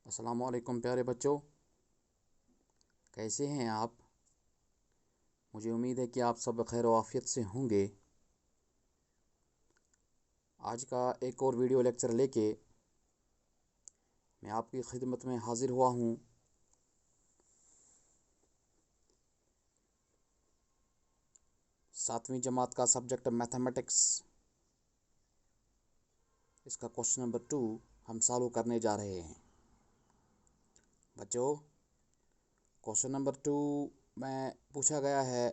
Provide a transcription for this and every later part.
अस्सलाम वालेकुम प्यारे बच्चों, कैसे हैं आप। मुझे उम्मीद है कि आप सब खैर आफियत से होंगे। आज का एक और वीडियो लेक्चर लेके मैं आपकी खिदमत में हाज़िर हुआ हूँ। सातवीं जमात का सब्जेक्ट मैथमेटिक्स, इसका क्वेश्चन नंबर 2 हम सॉल्व करने जा रहे हैं। बच्चों, क्वेश्चन नंबर 2 में पूछा गया है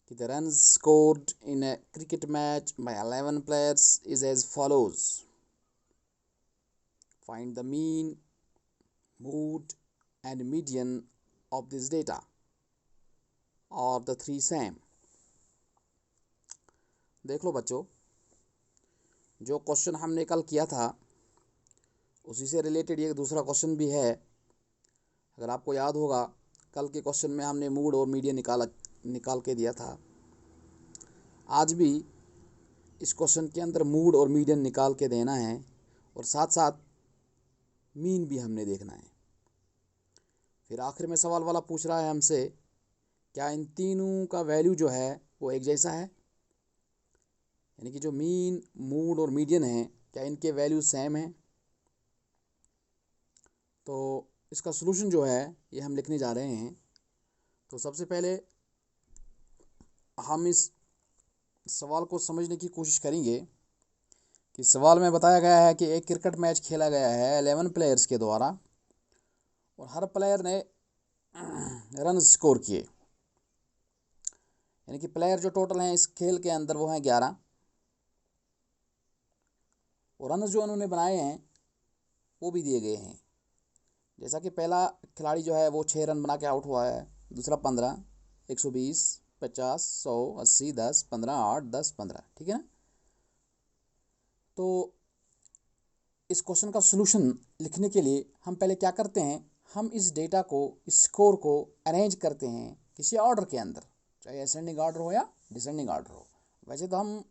कि the run scored in a cricket match by 11 players is as follows. Find the mean, mood and median of this data or the three same। देख लो बच्चों, जो क्वेश्चन हमने कल किया था उसी से रिलेटेड ये दूसरा क्वेश्चन भी है। अगर आपको याद होगा, कल के क्वेश्चन में हमने मूड और मीडियन निकाल के दिया था। आज भी इस क्वेश्चन के अंदर मूड और मीडियन निकाल के देना है और साथ साथ मीन भी हमने देखना है। फिर आखिर में सवाल वाला पूछ रहा है हमसे, क्या इन तीनों का वैल्यू जो है वो एक जैसा है, यानी कि जो मीन, मूड और मीडियन है, क्या इनके वैल्यू सेम हैं। तो इसका सलूशन जो है ये हम लिखने जा रहे हैं। तो सबसे पहले हम इस सवाल को समझने की कोशिश करेंगे कि सवाल में बताया गया है कि एक क्रिकेट मैच खेला गया है 11 प्लेयर्स के द्वारा और हर प्लेयर ने रन स्कोर किए, यानी कि प्लेयर जो टोटल हैं इस खेल के अंदर वो हैं 11 और रन जो उन्होंने बनाए हैं वो भी दिए गए हैं। जैसा कि पहला खिलाड़ी जो है वो 6 रन बना के आउट हुआ है, दूसरा 15, 120, 50, 100, 80, 10, 15, 8, 10, 15, ठीक है ना। तो इस क्वेश्चन का सलूशन लिखने के लिए हम पहले क्या करते हैं, हम इस डेटा को, इस स्कोर को अरेंज करते हैं किसी ऑर्डर के अंदर, चाहे असेंडिंग ऑर्डर हो या डिसेंडिंग ऑर्डर हो। वैसे तो हम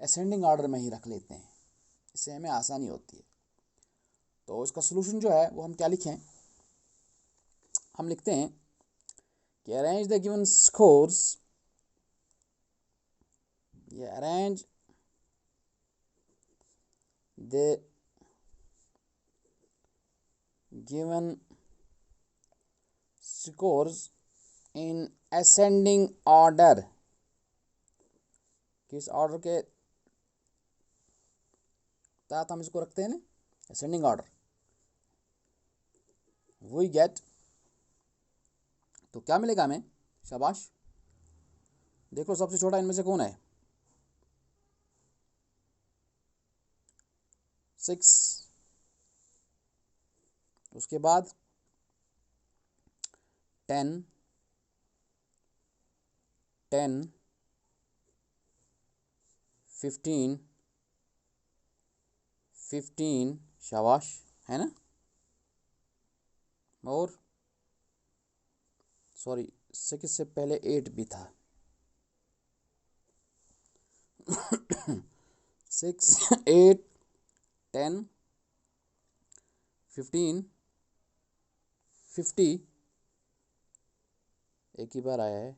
असेंडिंग ऑर्डर में ही रख लेते हैं, इससे हमें आसानी होती है। तो इसका सलूशन जो है वो हम क्या लिखें, हम लिखते हैं कि अरेंज द गिवन स्कोर्स, ये arrange the given scores in ascending order. किस ऑर्डर के तहत हम इसको रखते हैं ना, असेंडिंग ऑर्डर। वी गेट, तो क्या मिलेगा हमें, शाबाश। देखो सबसे छोटा इनमें से कौन है, 6। उसके बाद 10, 10, 15, 15, शाबाश, है ना। और सॉरी, 6 से पहले 8 भी था। 6, 8, 10, 15, 50, एक ही बार आया है,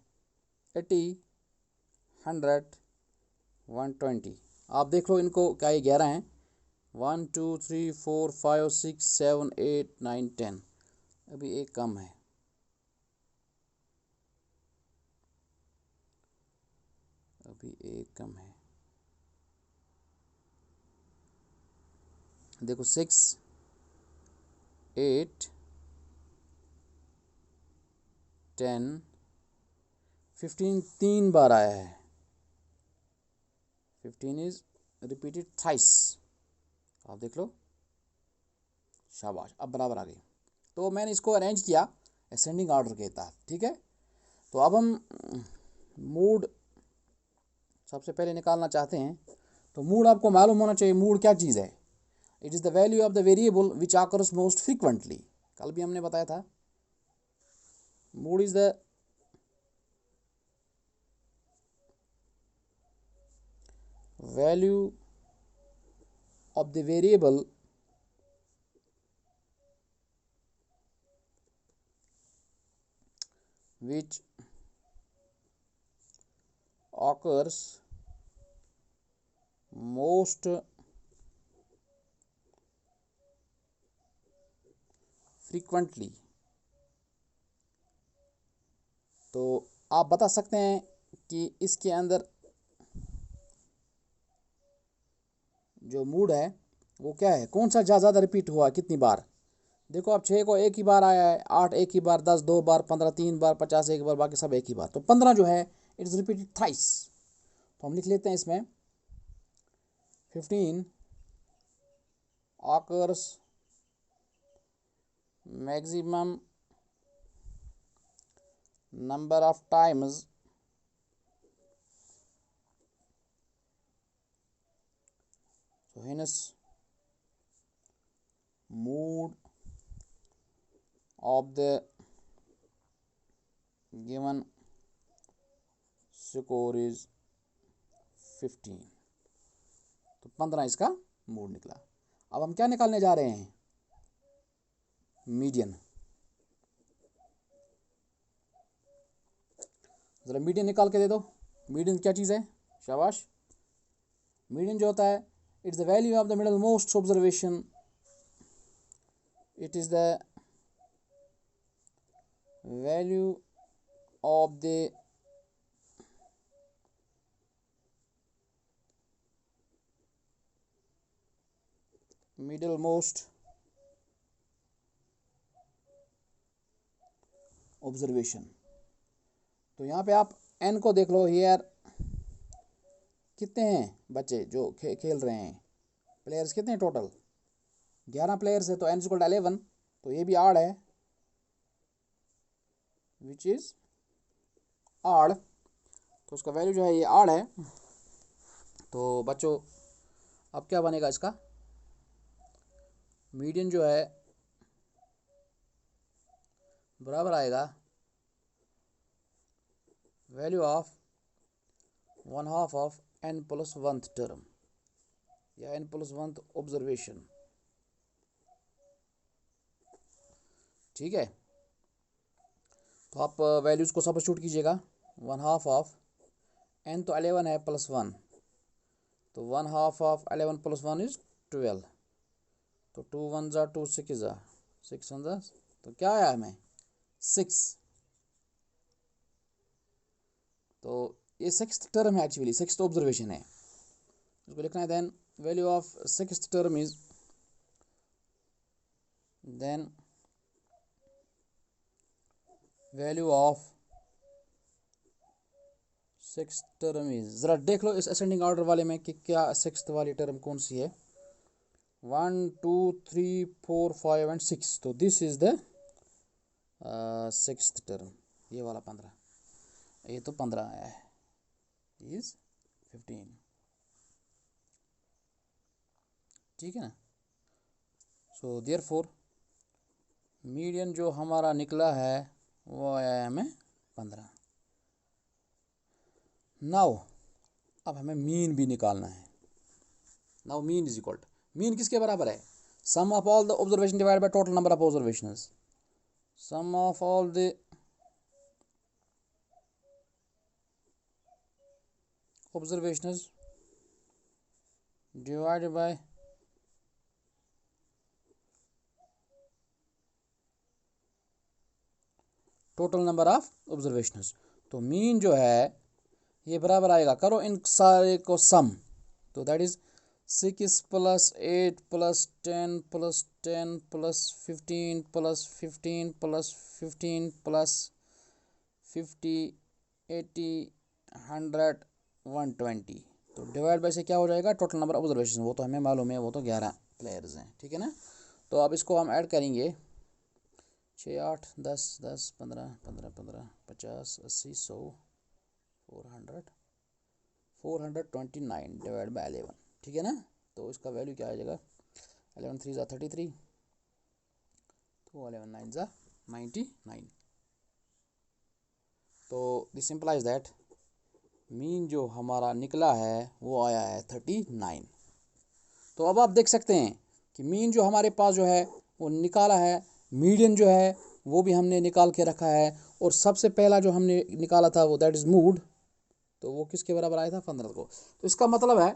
80, 100, 120। आप देख लो इनको, क्या ये 11 हैं, 1, 2, 3, 4, 5, 6, 7, 8, 9, 10। अभी एक कम है, अभी एक कम है। देखो 6, 8, 10, 15 3 बार आया है। 15 इज रिपीटेड थ्राइस। आप देख लो, शाबाश, अब बराबर आ गई। तो मैंने इसको अरेंज किया असेंडिंग ऑर्डर के तहत, ठीक है। तो अब हम मूड सबसे पहले निकालना चाहते हैं। तो मूड आपको मालूम होना चाहिए, मूड क्या चीज़ है। It is the value of the variable which occurs most frequently. कल भी हमने बताया था, mood is the value of the variable which occurs most frequently। तो आप बता सकते हैं कि इसके अंदर जो मूड है वो क्या है, कौन सा ज़्यादा रिपीट हुआ कितनी बार। देखो अब 6 को एक ही बार आया है, 8 एक ही बार, 10 2 बार, 15 3 बार, 50 एक बार, बाकी सब एक ही बार। तो 15 जो है इट इज़ रिपीटेड थ्राइस। तो हम लिख लेते हैं इसमें 15 occurs maximum number of times so hence mood of the given score is 15। तो 15 इसका मूड निकला। अब हम क्या निकालने जा रहे हैं, मीडियन। ज़रा मीडियन निकाल के दे दो। मीडियन क्या चीज़ है, शाबाश। मीडियन जो होता है it's the value of the middle most observation, it is the value of the middle most observation. तो यहाँ पे आप एन को देख लो, हियर कितने हैं बच्चे जो खेल रहे हैं, प्लेयर्स कितने हैं टोटल, 11 प्लेयर्स है। तो एन इक्वल टू 11, तो ये भी आड़ है, विच इज़ आड़। तो उसका वैल्यू जो है ये आड़ है। तो बच्चों अब क्या बनेगा इसका, मीडियन जो है बराबर आएगा value of 1/2 of n plus 1th term या n प्लस 1th ऑब्जर्वेशन। ठीक है, तो आप वैल्यूज़ को सब्स्टिट्यूट कीजिएगा। 1/2 ऑफ n तो 11 है प्लस 1, तो 1/2 ऑफ 11 प्लस 1 इज़ 12। तो 2 1 ज़ा 2 6 ज़ा 6 1 ज़ा, तो क्या आया हमें 6। तो ये 6th टर्म है, एक्चुअली 6th ऑब्जर्वेशन है, उसको लिखना है। Then value of 6th term is, then value of 6th term is, ज़रा देख लो इस असेंडिंग ऑर्डर वाले में कि क्या 6th वाली टर्म कौन सी है। 1 2 3 4 5 एंड 6, तो this is the 6th term. ये वाला 15, ये तो 15 आया है, इज 15। ठीक है ना। सो देयरफॉर मीडियन जो हमारा निकला है वो आया है हमें 15। नाउ अब हमें मीन भी निकालना है। Now mean is equal to, mean किसके बराबर है, sum of all the observation divide by total number of observations. Sum of all the observations divided by total number of observations. तो मीन जो है ये बराबर आएगा, करो इन सारे को सम, तो that is 6 plus 8 plus 10 plus 10 plus 15 plus 15 plus 15 plus 50 80 100 120। तो डिवाइड बाय से क्या हो जाएगा, टोटल नंबर ऑब्जर्वेशन, वो तो हमें मालूम है, वो तो 11 प्लेयर्स हैं। ठीक है ना। तो अब इसको हम ऐड करेंगे, 6 8 10 10 15 15 15 50 80 100 429 डिवाइड बाय 11। ठीक है ना। तो इसका वैल्यू क्या आ जाएगा, 11 3 ज़ा 33, तो 11 9 ज़ा 99। तो दिस सिंपलाइज दैट मीन जो हमारा निकला है वो आया है 39। तो अब आप देख सकते हैं कि मीन जो हमारे पास जो है वो निकाला है, मीडियन जो है वो भी हमने निकाल के रखा है, और सबसे पहला जो हमने निकाला था वो दैट इज़ मूड, तो वो किसके बराबर आया था 15 को। तो इसका मतलब है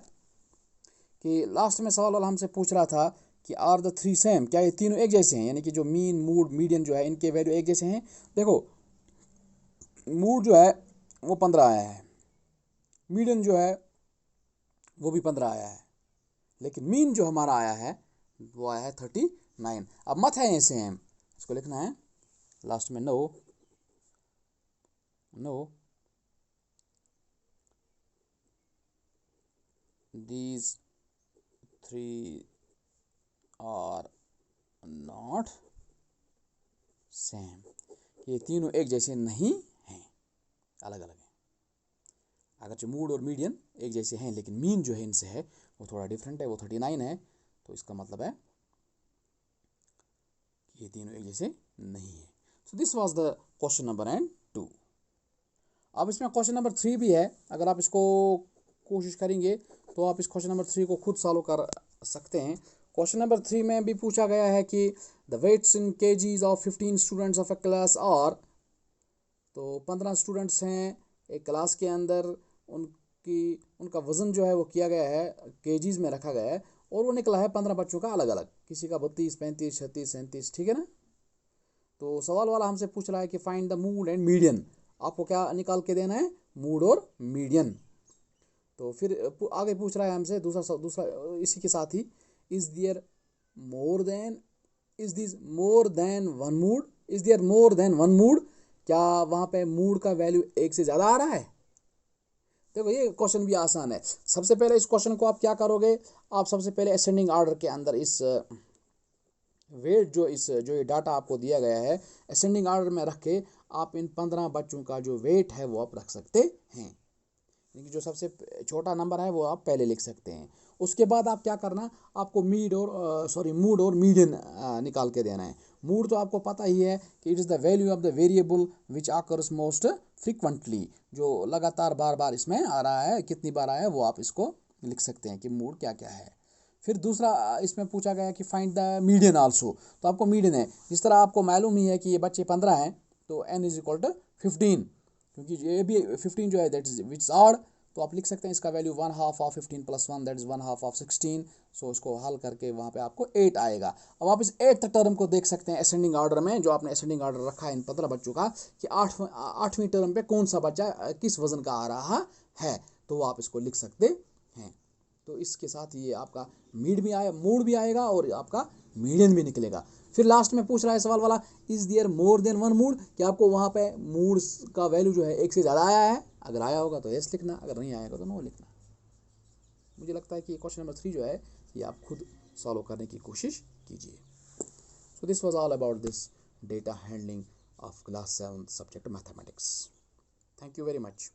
कि लास्ट में सवाल वाला हमसे पूछ रहा था कि आर द थ्री सेम, क्या ये तीनों एक जैसे हैं, यानी कि जो मीन मूड मीडियन जो है इनके वैल्यू एक जैसे हैं। देखो मूड जो है वो 15 आया है, मीडियन जो है वो भी 15 आया है, लेकिन मीन जो हमारा आया है वो आया है 39। अब मत है ऐसे हैं, इसको लिखना है लास्ट में, no no these three are not same, ये तीनों एक जैसे नहीं हैं, अलग अलग हैं। अगरचे मूड और मीडियन एक जैसे हैं लेकिन मीन जो है इनसे है वो थोड़ा डिफरेंट है, वो 39 है। तो इसका मतलब है कि ये तीनों एक जैसे नहीं है। So this was the question number and 2। अब इसमें क्वेश्चन नंबर 3 भी है, अगर आप इसको कोशिश करेंगे तो आप इस क्वेश्चन नंबर 3 को खुद सॉल्व कर सकते हैं। क्वेश्चन नंबर 3 में भी पूछा गया है कि the weights in kgs of 15 students of a class are, तो 15 स्टूडेंट्स हैं एक क्लास के अंदर, उनका वज़न जो है वो किया गया है केजीज में रखा गया है, और वो निकला है 15 बच्चों का अलग अलग, किसी का 32, 35, 36, 37, ठीक है ना। तो सवाल वाला हमसे पूछ रहा है कि find the mood and median, आपको क्या निकाल के देना है, मूड और मीडियन। तो फिर आगे पूछ रहा है हमसे दूसरा इसी के साथ ही, is there more than, is this more than one mode, is there more than one mode, क्या वहाँ पे मूड का वैल्यू एक से ज़्यादा आ रहा है। देखो ये क्वेश्चन भी आसान है। सबसे पहले इस क्वेश्चन को आप क्या करोगे, आप सबसे पहले असेंडिंग ऑर्डर के अंदर इस वेट जो ये डाटा आपको दिया गया है असेंडिंग ऑर्डर में रख के आप इन 15 बच्चों का जो वेट है वो आप रख सकते हैं, यानी जो सबसे छोटा नंबर है वो आप पहले लिख सकते हैं। उसके बाद आप क्या करना, आपको मूड और मीडियन निकाल के देना है। मूड तो आपको पता ही है कि it is the value of the variable which occurs most frequently, जो लगातार बार बार इसमें आ रहा है, कितनी बार आया है वो आप इसको लिख सकते हैं कि मूड क्या क्या है। फिर दूसरा इसमें पूछा गया कि फाइंड द मीडियन आल्सो, तो आपको मीडियन है, जिस तरह आपको मालूम ही है कि ये बच्चे 15 हैं तो n इज इक्वल टू 15, क्योंकि ये भी 15 जो है that is which is odd, तो आप लिख सकते हैं इसका value 1/2 of 15 plus 1 that is 1/2 of 16। सो इसको हल करके वहाँ पे आपको 8 आएगा। अब आप इस 8th टर्म को देख सकते हैं असेंडिंग ऑर्डर में, जो आपने असेंडिंग ऑर्डर रखा है इन 15 बच्चों का, कि 8वीं टर्म पे कौन सा बच्चा किस वजन का आ रहा है, तो वो आप इसको लिख सकते हैं। तो इसके साथ ये आपका मूड भी आएगा और आपका मीडियन भी निकलेगा। फिर लास्ट में पूछ रहा है सवाल वाला, is there more than one mood, कि आपको वहाँ पे मूड का वैल्यू जो है एक से ज़्यादा आया है, अगर आया होगा तो यस लिखना, अगर नहीं आएगा तो नो लिखना। मुझे लगता है कि क्वेश्चन नंबर 3 जो है ये आप खुद सॉल्व करने की कोशिश कीजिए। So this was all about this data handling of class 7 subject mathematics. Thank you very much.